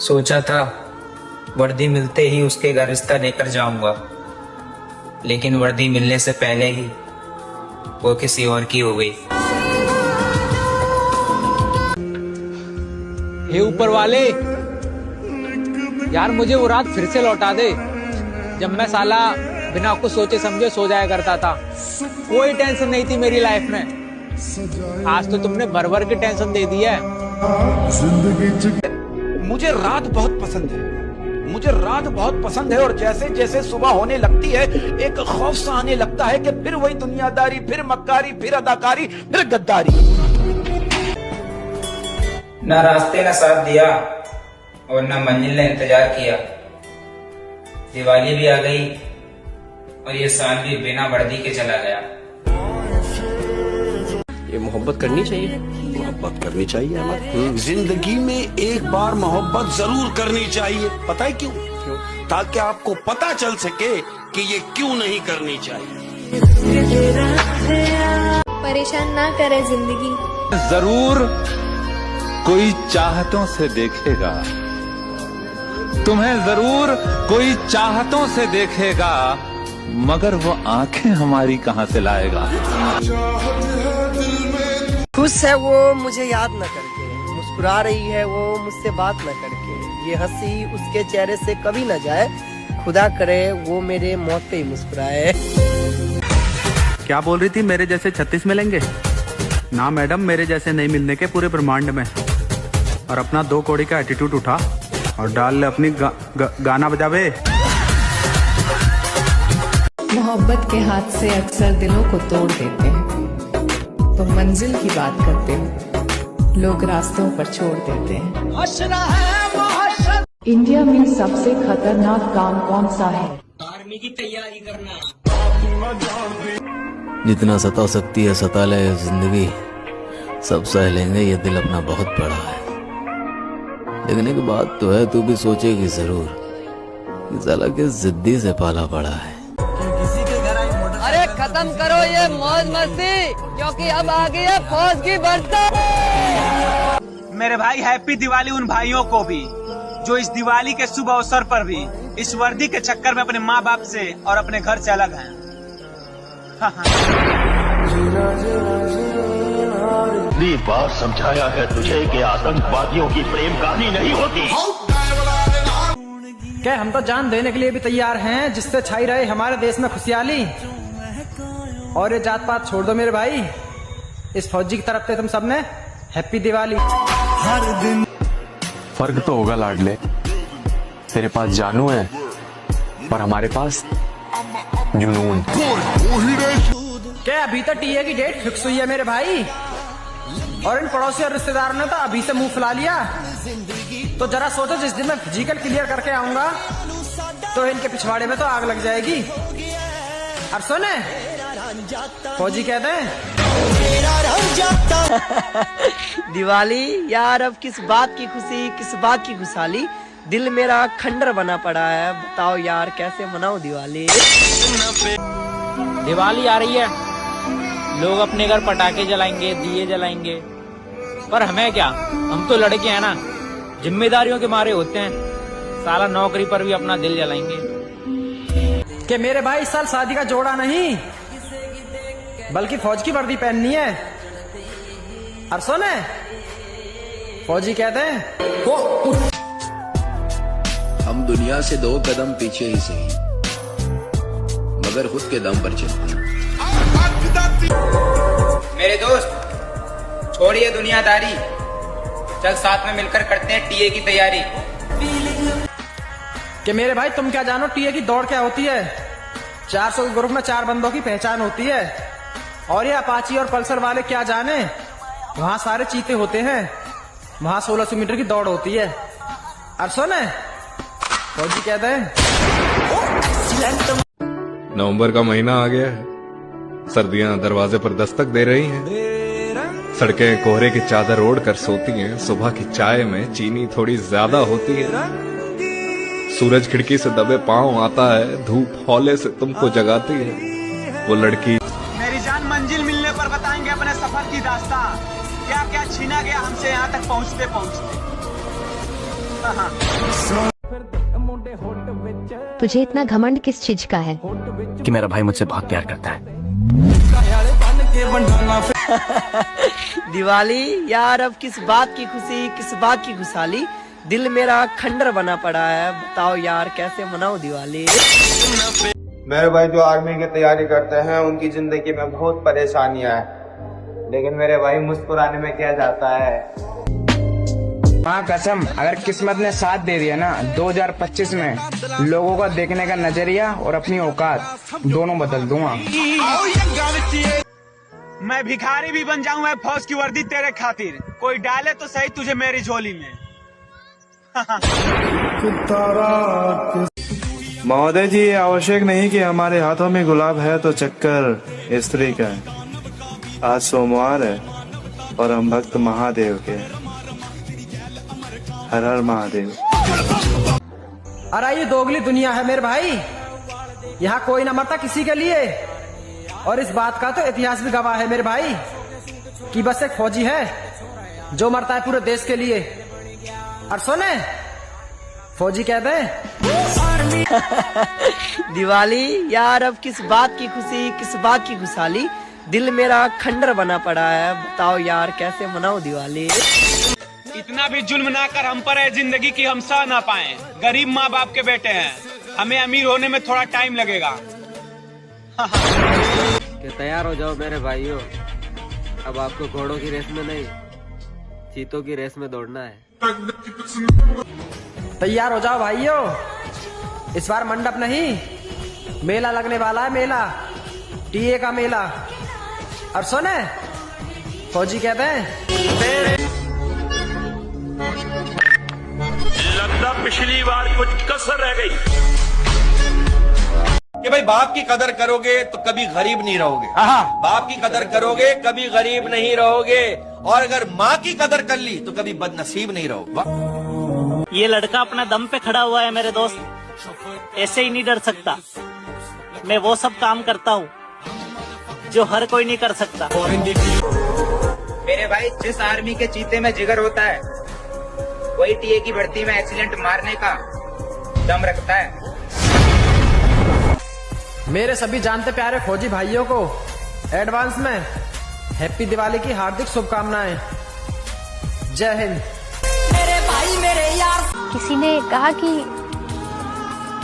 सोचा था वर्दी मिलते ही उसके घर रिश्ता लेकर जाऊंगा, लेकिन वर्दी मिलने से पहले ही वो किसी और की हो गई। हे ऊपर वाले, यार मुझे वो रात फिर से लौटा दे जब मैं साला बिना कुछ सोचे समझे सो जाया करता था। कोई टेंशन नहीं थी मेरी लाइफ में। आज तो तुमने भर भर के टेंशन दे दी है। मुझे रात बहुत पसंद है, मुझे रात बहुत पसंद है। और जैसे जैसे सुबह होने लगती है एक खौफ सा आने लगता है कि फिर वही दुनियादारी, फिर मक्कारी, फिर अदाकारी, फिर गद्दारी। न रास्ते ने साथ दिया और न मंजिल ने इंतजार किया। दिवाली भी आ गई और ये साल भी बिना वर्दी के चला गया। ये मोहब्बत करनी चाहिए, मोहब्बत करनी चाहिए हमारी जिंदगी में एक बार मोहब्बत जरूर करनी चाहिए। पता है क्यों? ताकि आपको पता चल सके कि ये क्यों नहीं करनी चाहिए। परेशान ना करे जिंदगी। जरूर कोई चाहतों से देखेगा तुम्हें, जरूर कोई चाहतों से देखेगा, मगर वो आंखें हमारी कहां से लाएगा। खुश है वो मुझे याद न करके, मुस्कुरा रही है वो मुझसे बात न करके। ये हंसी उसके चेहरे से कभी न जाए, खुदा करे वो मेरे मौत पे ही मुस्कुराए। क्या बोल रही थी, मेरे जैसे 36 मिलेंगे? ना मैडम, मेरे जैसे नहीं मिलने के पूरे ब्रह्मांड में। और अपना 2 कौड़ी का एटीट्यूड उठा और डाल ले अपनी गाना बजावे। मोहब्बत के हाथ से अक्सर दिलों को तोड़ देते हैं। तो मंजिल की बात करते हो, लोग रास्तों पर छोड़ देते हैं। इंडिया में सबसे खतरनाक काम कौन सा है? आर्मी की तैयारी करना। जितना सता सकती है सता ले जिंदगी, सब सह लेंगे, ये दिल अपना बहुत बड़ा है। लेकिन एक बात तो है, तू भी सोचेगी जरूर कि साला के जिद्दी से पाला पड़ा है। अरे खत्म करो ये मौज मस्ती, क्योंकि अब आ गई है फौज की भर्ती। मेरे भाई हैप्पी दिवाली उन भाइयों को भी जो इस दिवाली के शुभ अवसर पर भी इस वर्दी के चक्कर में अपने माँ बाप से और अपने घर से अलग हैं। इतनी बार समझाया है तुझे कि आतंकवादियों की प्रेम कहानी नहीं होती। क्या हम तो जान देने के लिए भी तैयार हैं जिससे छाई रहे हमारे देश में खुशहाली। और ये जात पात छोड़ दो मेरे भाई, इस फौजी की तरफ से तुम सबने हैप्पी दिवाली। हर दिन फर्क तो होगा लाडले, तेरे पास जानू है पर हमारे पास जुनून। क्या अभी तक टीए की डेट फिक्स हुई है मेरे भाई? और इन पड़ोसी और रिश्तेदारों ने तो अभी से मुंह फुला लिया। तो जरा सोचो, जिस दिन मैं फिजिकल क्लियर करके आऊंगा तो इनके पिछवाड़े में तो आग लग जाएगी। और सुने, फौजी कहते हैं दिवाली यार, अब किस बात की खुशी, किस बात की खुशहाली। दिल मेरा खंडर बना पड़ा है, बताओ यार कैसे मनाऊं दिवाली। दिवाली आ रही है, लोग अपने घर पटाखे जलाएंगे, दिए जलाएंगे, पर हमें क्या, हम तो लड़के हैं ना, जिम्मेदारियों के मारे होते हैं। साला नौकरी पर भी अपना दिल जलाएंगे। कि मेरे भाई इस साल शादी का जोड़ा नहीं बल्कि फौज की वर्दी पहननी है। और सुने, फौजी कहते हैं हम दुनिया से 2 कदम पीछे ही सही, मगर खुद के दम पर चलते हैं। मेरे दोस्त, छोड़िए दुनियादारी, चल साथ में मिलकर करते हैं टीए की तैयारी। कि मेरे भाई तुम क्या जानो टीए की दौड़ क्या होती है? 400 के ग्रुप में 4 बंदों की पहचान होती है। और ये अपाची और पल्सर वाले क्या जाने, वहाँ सारे चीते होते हैं, वहाँ 1600 मीटर की दौड़ होती है। और सुने, फौजी कहते हैं नवंबर का महीना आ गया है, सर्दियां दरवाजे पर दस्तक दे रही हैं। सड़कें कोहरे की चादर ओढ़ कर सोती हैं, सुबह की चाय में चीनी थोड़ी ज्यादा होती है। सूरज खिड़की से दबे पांव आता है, धूप हौले से तुमको जगाती है। वो लड़की मेरी जान, मंजिल मिलने पर बताएंगे अपने सफर की दास्तां, क्या क्या छीना गया हमसे यहाँ तक पहुँचते पहुँचते। तुझे इतना घमंड किस चीज का है? कि मेरा भाई मुझसे बहुत प्यार करता है। दिवाली यार, अब किस बात की खुशी, किस बात की खुशहाली, दिल मेरा खंडर बना पड़ा है। बताओ यार कैसे मनाऊं दिवाली। मेरे भाई जो आर्मी की तैयारी करते हैं उनकी जिंदगी में बहुत परेशानियां हैं, लेकिन मेरे भाई मुस्कुराने में क्या जाता है। माँ कसम, अगर किस्मत ने साथ दे दिया ना, 2025 में लोगों का देखने का नजरिया और अपनी औकात दोनों बदल दूंगा। मैं भिखारी भी बन जाऊंगा फौज की वर्दी तेरे खातिर, कोई डाले तो सही तुझे मेरी झोली में। महोदय जी, ये आवश्यक नहीं कि हमारे हाथों में गुलाब है तो चक्कर स्त्री का है। आज सोमवार है और हम भक्त महादेव के हैं। हर हर महादेव। अरे ये दोगली दुनिया है मेरे भाई, यहाँ कोई न मरता किसी के लिए। और इस बात का तो इतिहास भी गवाह है मेरे भाई कि बस एक फौजी है जो मरता है पूरे देश के लिए। और सुने, फौजी कहते हैं दिवाली यार, अब किस बात की खुशी, किस बात की खुशहाली, दिल मेरा खंडर बना पड़ा है। बताओ यार कैसे मनाऊं दिवाली। इतना भी जुल्म ना कर हम पर है जिंदगी की, हम सह ना पाए। गरीब माँ बाप के बेटे हैं, हमें अमीर होने में थोड़ा टाइम लगेगा। तैयार हो जाओ मेरे भाइयों, अब आपको घोड़ों की रेस में नहीं, चीतों की रेस में दौड़ना है। तैयार हो जाओ भाइयों, इस बार मंडप नहीं मेला लगने वाला है, मेला टीए का मेला। और सुने, फौजी कहते हैं लगता पिछली बार कुछ कसर रह गई। कि भाई बाप की कदर करोगे तो कभी गरीब नहीं रहोगे। बाप की कदर करोगे कभी गरीब नहीं रहोगे, और अगर माँ की कदर कर ली तो कभी बदनसीब नहीं रहोगे। ये लड़का अपना दम पे खड़ा हुआ है मेरे दोस्त, ऐसे ही नहीं डर सकता। मैं वो सब काम करता हूँ जो हर कोई नहीं कर सकता। मेरे भाई, जिस आर्मी के चीते में जिगर होता है वही टीए की भर्ती में एक्सीलेंट मारने का दम रखता है। मेरे सभी जानते प्यारे फौजी भाइयों को एडवांस में हैप्पी दिवाली की हार्दिक शुभकामनाएं। जय हिंद। मेरे भाई मेरे यार। किसी ने कहा कि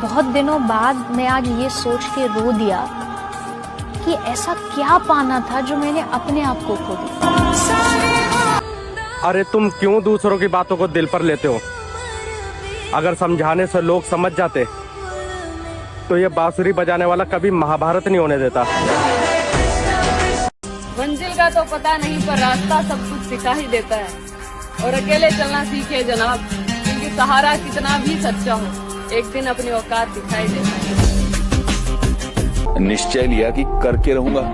बहुत दिनों बाद मैं आज ये सोच के रो दिया कि ऐसा क्या पाना था जो मैंने अपने आप को खो दिया। अरे तुम क्यों दूसरों की बातों को दिल पर लेते हो? अगर समझाने से लोग समझ जाते तो ये बांसुरी बजाने वाला कभी महाभारत नहीं होने देता। मंजिल का तो पता नहीं पर रास्ता सब कुछ सिखा ही देता है, और अकेले चलना सीखे जनाब, क्योंकि सहारा कितना भी सच्चा हो एक दिन अपनी औकात दिखाई देता है। निश्चय लिया कि करके रहूंगा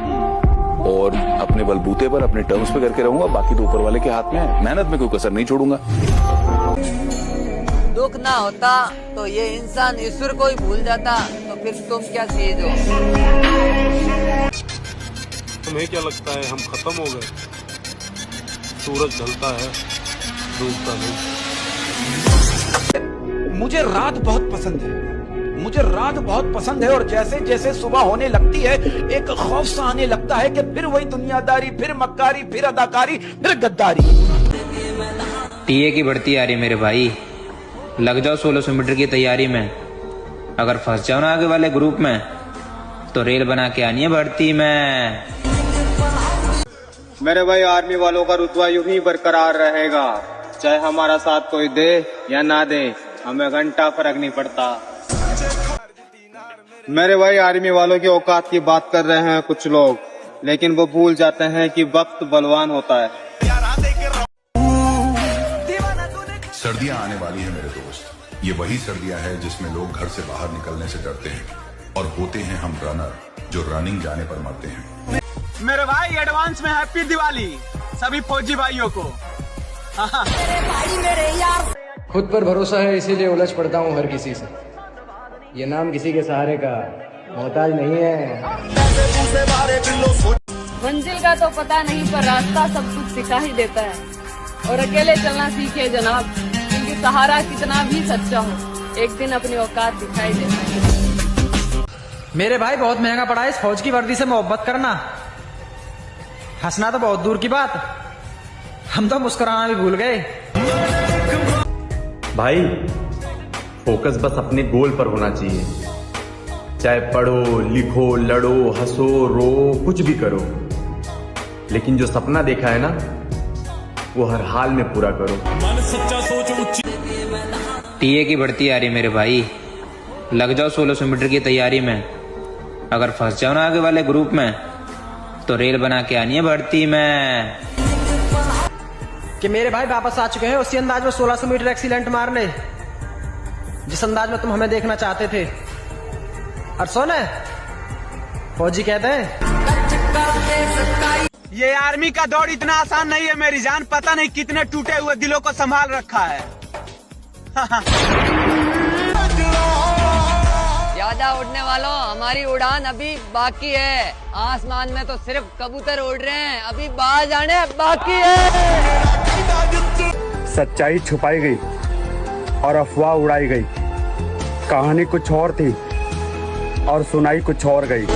और अपने बलबूते पर अपने टर्म्स पे करके रहूंगा, बाकी तो ऊपर वाले के हाथ में है। मेहनत में कोई कसर नहीं छोड़ूंगा। दुख ना होता तो ये इंसान ईश्वर को ही भूल जाता, तो फिर तुम क्या चीज हो? तुम्हें क्या लगता है हम खत्म हो गए? सूरज ढलता है, डूबता नहीं। मुझे रात बहुत पसंद है, मुझे रात बहुत पसंद है, और जैसे जैसे सुबह होने लगती है एक खौफ सा आने लगता है कि फिर वही दुनियादारी, फिर मक्कारी, फिर अदाकारी, फिर गद्दारी। टीए की भर्ती आ रही मेरे भाई, लग जाओ 1600 मीटर की तैयारी में। अगर फंस जाओ ना आगे वाले ग्रुप में तो रेल बना के आनी है भर्ती में। मेरे भाई, आर्मी वालों का रुतबा यूं ही बरकरार रहेगा, चाहे हमारा साथ कोई दे या ना दे, हमें घंटा फर्क नहीं पड़ता। मेरे भाई, आर्मी वालों की औकात की बात कर रहे हैं कुछ लोग, लेकिन वो भूल जाते हैं कि वक्त बलवान होता है। सर्दियां आने वाली है मेरे दोस्त, ये वही सर्दियां है जिसमें लोग घर से बाहर निकलने से डरते हैं, और होते हैं हम रनर जो रनिंग जाने पर मरते हैं। मेरे भाई, एडवांस में हैप्पी दिवाली सभी फौजी भाइयों को। मेरे भाई मेरे यार। खुद पर भरोसा है इसीलिए उलझ पड़ता हूँ हर किसी से, ये नाम किसी के सहारे का मोहताज नहीं है। मंजिल का तो पता नहीं पर रास्ता सब कुछ सिखा ही देता है, और अकेले चलना सीखे जनाब, क्योंकि सहारा कितना भी सच्चा हो, एक दिन अपनी औकात दिखाई देता है। मेरे भाई बहुत महंगा पड़ा है इस फौज की वर्दी से मोहब्बत करना। हंसना तो बहुत दूर की बात, हम तो मुस्कुराना भी भूल गए। भाई फोकस बस अपने गोल पर होना चाहिए, चाहे पढ़ो लिखो लड़ो हंसो रो कुछ भी करो, लेकिन जो सपना देखा है ना वो हर हाल में पूरा करो। टीए की भर्ती आ रही मेरे भाई, लग जाओ 1600 मीटर की तैयारी में। अगर फंस जाओ ना आगे वाले ग्रुप में तो रेल बना के आनी है भर्ती में। कि मेरे भाई वापस आ चुके हैं उसी अंदाज में 1600 मीटर एक्सीलेंट मारने, जिस अंदाज में तुम हमें देखना चाहते थे। और सोने फौजी कहते हैं ये आर्मी का दौड़ इतना आसान नहीं है मेरी जान, पता नहीं कितने टूटे हुए दिलों को संभाल रखा है। ज्यादा उड़ने वालों, हमारी उड़ान अभी बाकी है। आसमान में तो सिर्फ कबूतर उड़ रहे हैं, अभी बाहर जाने बाकी है। सच्चाई छुपाई गई और अफवाह उड़ाई गई, कहानी कुछ और थी और सुनाई कुछ और गई।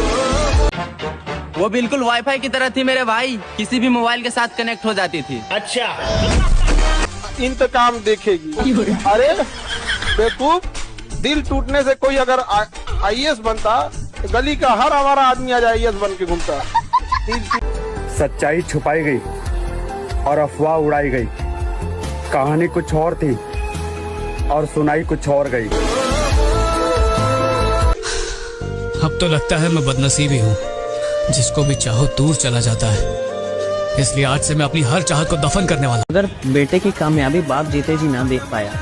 वो बिल्कुल वाईफाई की तरह थी मेरे भाई, किसी भी मोबाइल के साथ कनेक्ट हो जाती थी। अच्छा इंतकाम देखेगी। अरे बेवकूफ, दिल टूटने से कोई अगर आईएएस बनता, गली का हर हमारा आदमी आज आईएएस बन के घूमता। सच्चाई छुपाई गई और अफवाह उड़ाई गई, कहानी कुछ और थी और सुनाई कुछ और गई। अब तो लगता है मैं बदनसीब ही हूँ, जिसको भी चाहो दूर चला जाता है, इसलिए आज से मैं अपनी हर चाहत को दफन करने वाला। अगर बेटे की कामयाबी बाप जीते जी ना देख पाया,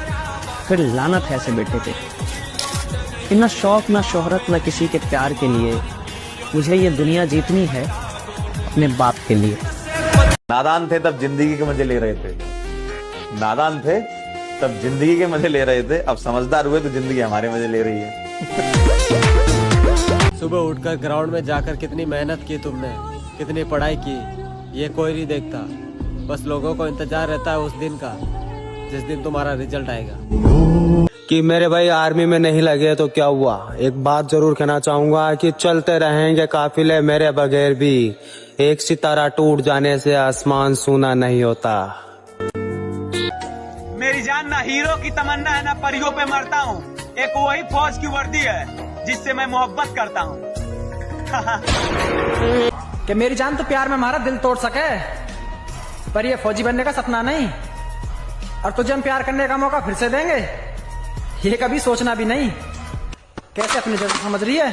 फिर लानत है ऐसे बेटे पे। इतना शौक ना शोहरत ना किसी के प्यार के लिए, मुझे ये दुनिया जीतनी है अपने बाप के लिए। नादान थे तब जिंदगी के मजे ले रहे थे, नादान थे तब जिंदगी के मजे ले रहे थे, अब समझदार हुए तो जिंदगी हमारे मजे ले रही है। सुबह उठकर ग्राउंड में जाकर कितनी मेहनत की तुमने, कितनी पढ़ाई की, ये कोई नहीं देखता। बस लोगों को इंतजार रहता है उस दिन का जिस दिन तुम्हारा रिजल्ट आएगा। कि मेरे भाई आर्मी में नहीं लगे तो क्या हुआ, एक बात जरूर कहना चाहूंगा कि चलते रहेंगे काफिले मेरे बगैर भी, एक सितारा टूट जाने से आसमान सूना नहीं होता। मेरी जान ना हीरो की तमन्ना है ना परियों पे मरता हूँ, एक वही फौज की वर्दी है जिससे मैं मोहब्बत करता हूँ। कि मेरी जान तो प्यार में हमारा दिल तोड़ सके, पर ये फौजी बनने का सपना नहीं। और तुझे हम प्यार करने का मौका फिर से देंगे, ये कभी सोचना भी नहीं। कैसे अपनी जगह समझ रही है?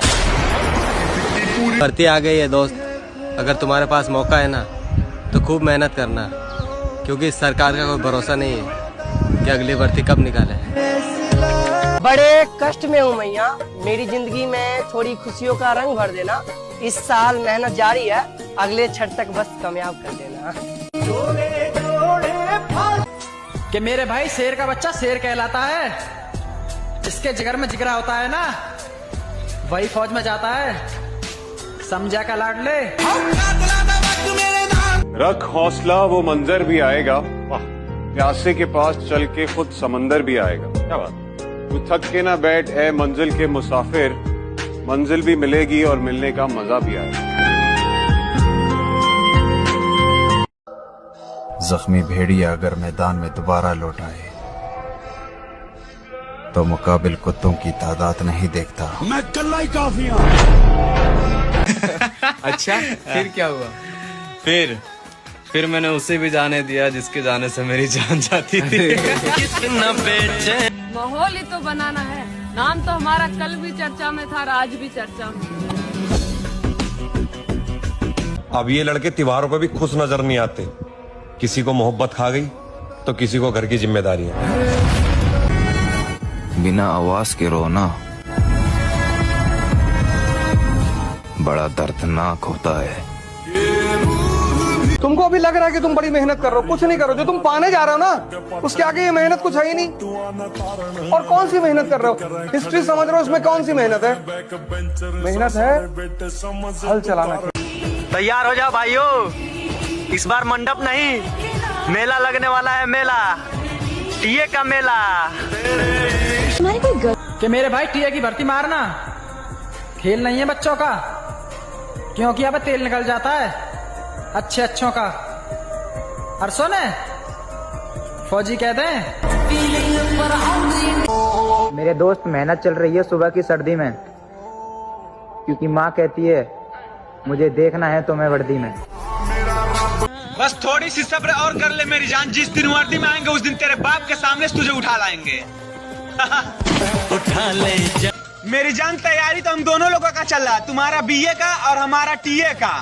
भर्ती आ गई है दोस्त, अगर तुम्हारे पास मौका है ना तो खूब मेहनत करना, क्योंकि इस सरकार का कोई भरोसा नहीं है कि अगली भर्ती कब निकाले। बड़े कष्ट में हूँ मैया, मेरी जिंदगी में थोड़ी खुशियों का रंग भर देना। इस साल मेहनत जारी है, अगले छठ तक बस कामयाब कर देना। कि मेरे भाई शेर का बच्चा शेर कहलाता है, जिसके जिगर में जिगरा होता है ना वही फौज में जाता है, समझा का लाडले। रख हौसला, वो मंजर भी आएगा, प्यासे के पास चल के खुद समंदर भी आएगा। क्या बात, तू थक के ना बैठ है मंजिल के मुसाफिर, मंजिल भी मिलेगी और मिलने का मजा भी आएगा। जख्मी भेड़िया अगर मैदान में दोबारा लौट आए तो मुकाबिल कुत्तों की तादाद नहीं देखता। मैं कल्ला ही काफी हूं। अच्छा फिर क्या हुआ? फिर मैंने उसे भी जाने दिया जिसके जाने से मेरी जान जाती थी। माहौल ही तो बनाना है, नाम तो हमारा कल भी चर्चा में था और आज भी चर्चा में। अब ये लड़के त्योहारों पे भी खुश नजर नहीं आते, किसी को मोहब्बत खा गई तो किसी को घर की जिम्मेदारियां। बिना आवाज के रोना बड़ा दर्दनाक होता है। तुमको अभी लग रहा है कि तुम बड़ी मेहनत कर रहे हो, कुछ नहीं करो। जो तुम पाने जा रहे हो ना उसके आगे ये मेहनत कुछ है ही नहीं। और कौन सी मेहनत कर रहे हो? हिस्ट्री समझ रहे हो, इसमें कौन सी मेहनत है? मेहनत है हल चलाना। तैयार हो जाओ भाइयों, इस बार मंडप नहीं मेला लगने वाला है, मेला। टीए का मेला। कि मेरे भाई टीए की भर्ती मारना खेल नहीं है बच्चों का, क्योंकि अब तेल निकल जाता है अच्छे अच्छों का। और सुने फौजी कहते हैं मेरे दोस्त मेहनत चल रही है सुबह की सर्दी में, क्योंकि माँ कहती है मुझे देखना है तुम्हें वर्दी में। बस थोड़ी सी सब्र और कर ले मेरी जान, जिस दिन वर्दी में आएंगे उस दिन तेरे बाप के सामने से तुझे उठा लाएंगे। उठा ले मेरी जान, तैयारी तो हम दोनों लोगों का चल रहा है, तुम्हारा बीए का और हमारा टीए का।